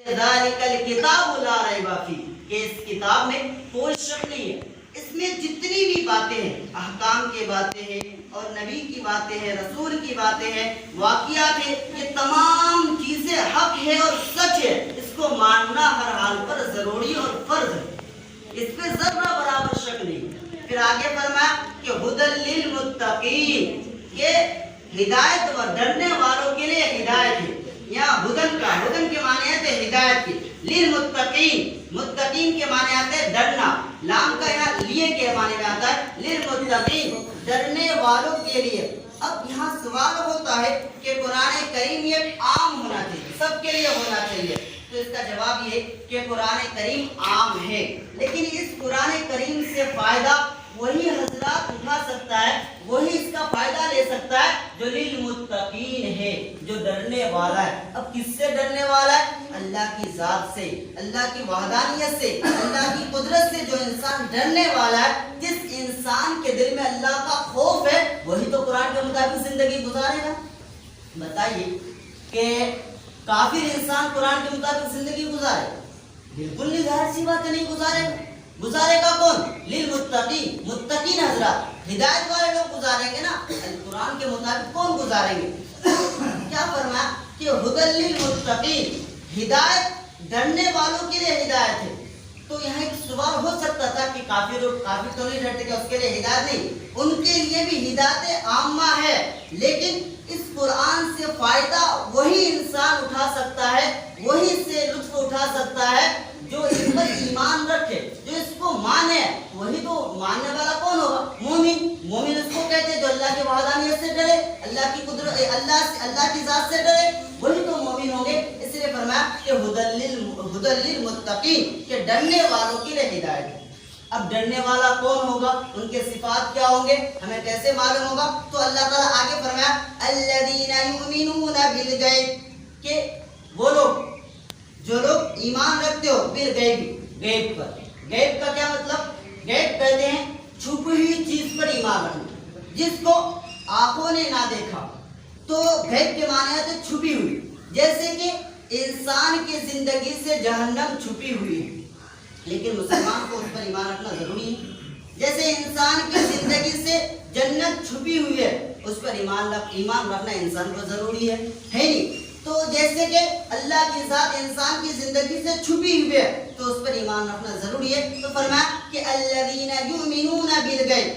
ذالک الکتاب لا ریب فیہ، کہ اس کتاب میں کوئی شک نہیں ہے، اس میں جتنی بھی باتیں ہیں، احکام کی باتیں ہیں اور نبی کی باتیں ہیں، رسول کی باتیں ہیں، واقعات ہیں، یہ تمام چیزیں حق ہے اور سچ ہے، اس کو ماننا ہر حال پر ضروری اور فرض ہے، اس پہ ذرہ برابر شک نہیں۔ پھر آگے فرمایا کہ ھدی للمتقین، یہ ہدایت و ڈرنے والوں کے لیے ہدایت ہے۔ یہاں ہدن کے معنی ہے ہدایت کی، للمتقین، متقین کے معنی آتے ہیں ڈرنا، لام کا یہاں لیے کے معنی میں آتا ہے للمتقین، ڈرنے والوں کے لیے۔ اب یہاں سوال ہوتا ہے کہ قرآن کریم یہ عام ہونا چاہیے، سب کے لیے ہونا چاہیے، تو اس کا جواب یہ کہ قرآن کریم عام ہے، لیکن اس قرآن کریم سے فائدہ وہی حضرات اٹھا سکتا ہے، وہی اس کا فائدہ لے سکتا ہے جو للمتقین ہے، جو ڈرنے والا ہے۔ اب کس سے ڈرنے والا ہے؟ اللہ کی ذات سے، اللہ کی وحدانیت سے، اللہ کی قدرت سے جو انسان ڈرنے والا ہے، جس انسان کے دل میں اللہ کا خوف ہے، وہی تو قرآن کے مطابق زندگی گزارے گا۔ بتائیے کہ کافر انسان قرآن کے مطابق زندگی گزارے؟ بالکل نہیں، ظاہر سی بات ہے نہیں گزارے گا۔ گزارے گا کون؟ للمتقین، متقین حضرات، ہدایت والے لوگ گزاریں گے نا، قرآن کے مطابق کون گزاریں گے؟ کیا فرمایا کہ ھدی للمتقین، ہدایت ڈرنے والوں کے لیے ہدایت ہے۔ تو یہاں ایک سوال ہو سکتا تھا کہ کافر تو نہیں ڈرتے، کہ اس کے لیے ہدایت نہیں، ان کے لیے بھی ہدایت عامہ ہے، لیکن اس قرآن سے فائدہ وہی انسان اٹھا سکتا ہے، وہی سے لطف اٹھا سکتا ہے جو اس پر ایمان رکھے، جو اس کو مانے۔ وہی تو ماننے والا کون ہوگا؟ مومن۔ مومن اس کو کہتے ہیں جو اللہ کی وحدانیت سے ڈرے، اللہ کی قدرت، اللہ کی ذات سے ڈرے، وہی تو مومن ہوں گے۔ اس لیے فرمایا کہ ھدی للمتقین، کہ ڈرنے والوں کے لیے ہدایت ہے۔ اب ڈرنے والا کون ہوگا، ان کے صفات کیا ہوں گے، ہمیں کیسے معلوم ہوگا؟ تو اللہ تعالیٰ آگے فرمایا الذین یؤمنون بالغیب، کہ وہ لوگ جو لوگ ایمان رکھتے ہو بالغیب، غیب پر۔ غیب کا کیا مطلب؟ غیب کہتے ہیں چھپی ہوئی چیز پر ایمان رکھنا، جس کو آنکھوں نے نہ دیکھا، تو غیب کے معنی ہے چھپی ہوئی۔ جیسے کہ انسان کی زندگی سے جہنم چھپی ہوئی ہے، لیکن مسلمان کو اس پر ایمان رکھنا ضروری ہے۔ جیسے انسان کی زندگی سے جنت چھپی ہوئی ہے، اس پر ایمان رکھنا انسان کو ضروری ہے نہیں؟ تو جیسے کہ اللہ کی ذات انسان کی زندگی سے چھپی ہوئی ہے، تو اس پر ایمان رکھنا ضروری ہے۔ تو فرمایا کہ الذین یؤمنون بالغیب،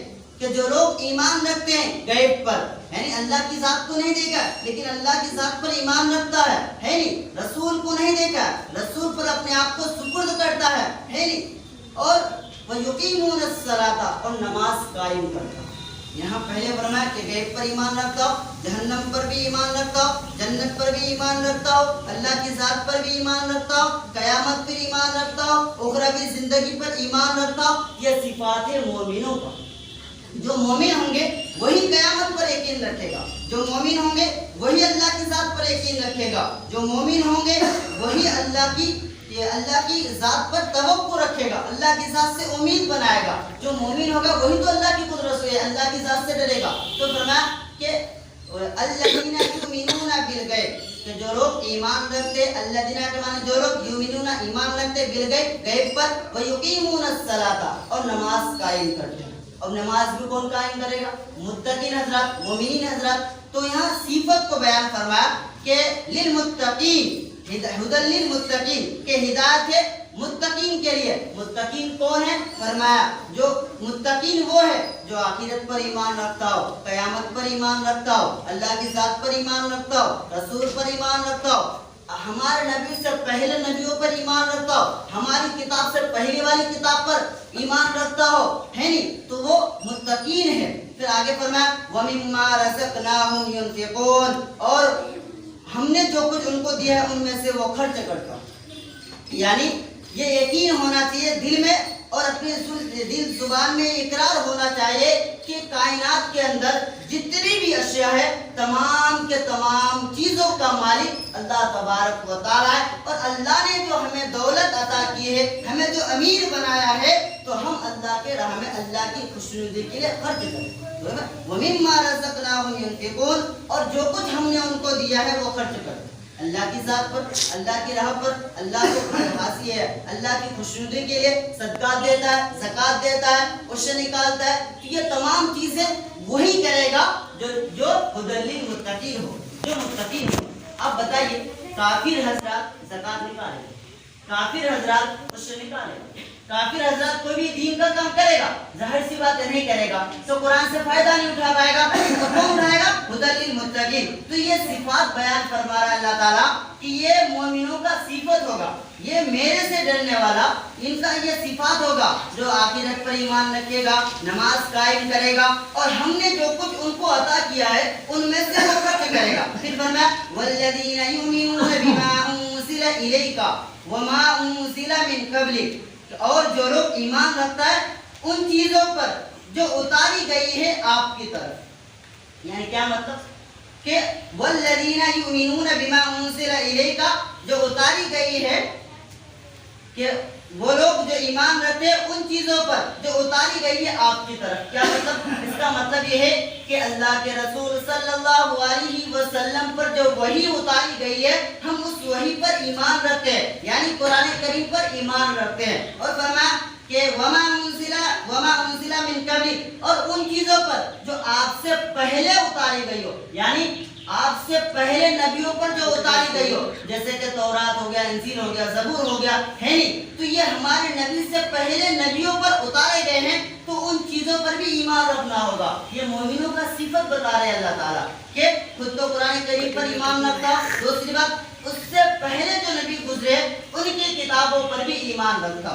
کہ جو لوگ ایمان رکھتے ہیں غیب پر، یعنی اللہ کی ذات کو نہیں دیکھا لیکن اللہ کی ذات پر ایمان رکھتا ہے نہیں؟ رسول کو نہیں دیکھا، رسول پر اپنے آپ کو سپرد کرتا ہے نہیں؟ اور وَيُقِيمُونَ الصَّلَاةَ، اور نماز قائم کرتا ہے۔ یہاں پہلے فرمایا کہ غیب پر ایمان رکھتا ہو، جہنم پر بھی ایمان رکھتا ہو، جنت پر بھی ایمان رکھتا ہو، اللہ کی ذات پر بھی ایمان رکھتا ہو، قیامت پر ایمان رکھتا ہو، اخروی زندگی پر ایمان رکھتا ہو۔ یہ صفات ہے مومنوں کا۔ جو مومن ہوں گے وہی قیامت پر یقین رکھے گا، جو مومن ہوں گے وہی اللہ کی ذات پر یقین رکھے گا، جو مومن ہوں گے وہی اللہ کی ذات پر توقع رکھے گا، اللہ کی ذات سے امید بنائے گا۔ جو مومن ہوگا وہی تو اللہ کی قدرت سے، اللہ کی ذات سے ڈرے گا۔ تو فرمایا کہ الذین یؤمنون بالغیب، کہ جو لوگ ایمان رکھتے، الذین کے معنی جو لوگ یؤمنون ایمان رکھتے بالغیب، غیب پر، ویقیمون الصلاۃ، اور نماز قائم کرتے ہیں۔ اب نماز بھی کون قائم کرے گا؟ متقین حضرات، مومنین حضرات۔ تو یہاں صفت کو بیان فرمایا کہ للمتقین، ھدی للمتقین، کہ ہدایت ہے متقین کے لیے۔ متقین کون ہے؟ فرمایا جو متقین وہ ہے جو آخرت پر ایمان رکھتا ہو، قیامت پر ایمان رکھتا ہو، اللہ کی ذات پر ایمان رکھتا ہو، رسول پر ایمان رکھتا ہو، ہمارے نبی سے پہلے نبیوں پر ایمان رکھتا ہو، ہماری کتاب سے پہلی والی کتاب پر ایمان رکھتا ہو، ہے نہیں؟ تو وہ متقین ہے۔ پھر آگے فرمایا وَمِمَّا رَزَقْنَاهُمْ يُنْفِقُونَ، اور ہم نے جو کچھ ان کو دیا ہے ان میں سے وہ خرچ کرتا ہو۔ یعنی یہ یقین ہونا چاہیے دل میں، اور اپنے دل زبان میں اقرار ہونا چاہیے کہ کائنات کے اندر جتنی بھی اشیاء ہے، تمام کے تمام چیزوں کا مالک اللہ تبارک و تعالیٰ ہے، اور اللہ نے جو ہمیں دولت عطا کی ہے، ہمیں جو امیر بنایا ہے، تو ہم اللہ کے راہ میں اللہ کی خوشنودی کے لیے خرچ کریں۔ وَمِمَّا رَزَقْنَاهُمْ يُنْفِقُونَ، اور جو کچھ ہم نے ان کو دیا ہے وہ خرچ کریں۔ اللہ کی ذات پر، اللہ کی راہ پر، اللہ کو حاصل ہے، اللہ کی خوشنودی کے لیے صدقات دیتا ہے، زکوٰۃ دیتا ہے، عشر نکالتا ہے، تو یہ تمام چیزیں وہی کرے گا جو ہدی للمتقین ہو، جو متقین ہو۔ اب بتائیے کافر حضرات زکوٰۃ نکالیں گے، کافر حضرات عشر نکالیں گے، کافر حضرات کوئی بھی دین کا کام کرے گا، ظاہر سی بات ہے نہیں کرے گا، تو قرآن سے فائدہ نہیں اٹھا پائے گا، تو کون اٹھائے گا؟ ہدی للمتقین۔ تو یہ صفات بیان فرما رہا ہے اللہ تعالیٰ کہ یہ مومنوں کا صفت ہوگا، یہ میرے سے ڈرنے والا، ان کا یہ صفات ہوگا جو آخرت پر ایمان رکھے گا، نماز قائم کرے گا، اور ہم نے جو کچھ ان کو عطا کیا ہے ان میں سے وہ خرچ کرے گا۔ پھر فرمایا والذین یؤمنون بما انزل الیک وما انزل من قبلک، اور جو لوگ ایمان رکھتا ہے ان چیزوں پر جو اتاری گئی ہے آپ کی طرف، یعنی کیا مطلب کہ والذین یؤمنون بما انزل الیک، جو اتاری گئی ہے کہ وہ لوگ جو ایمان رکھتے ہیں ان چیزوں پر جو اتاری گئی ہے آپ کی طرف۔ کیا مطلب؟ اس کا مطلب یہ ہے کہ اللہ کے رسول صلی اللہ علیہ وسلم پر جو وحی اتاری گئی ہے ہم اس وحی پر ایمان رکھتے ہیں، یعنی قرآن کریم پر ایمان رکھتے ہیں۔ اور فرمایا کہ وما انزل من قبل، اور ان چیزوں پر جو آپ سے پہلے اتاری گئی ہو، یعنی آپ سے پہلے نبیوں پر جو اتاری گئی ہو، جیسے کہ تورات ہو گیا، انجیل ہو گیا، زبور ہو گیا، ہے نہیں؟ تو یہ ہمارے نبی سے پہلے نبیوں پر اتارے گئے ہیں، تو ان چیزوں پر بھی ایمان رکھنا ہوگا۔ یہ مومنوں کا صفت بتا رہے ہیں اللہ تعالیٰ کہ خود تو قرآن کریم پر ایمان رکھتا، دوسری بات اس سے پہلے جو نبی گزرے ان کی کتابوں پر بھی ایمان رکھتا۔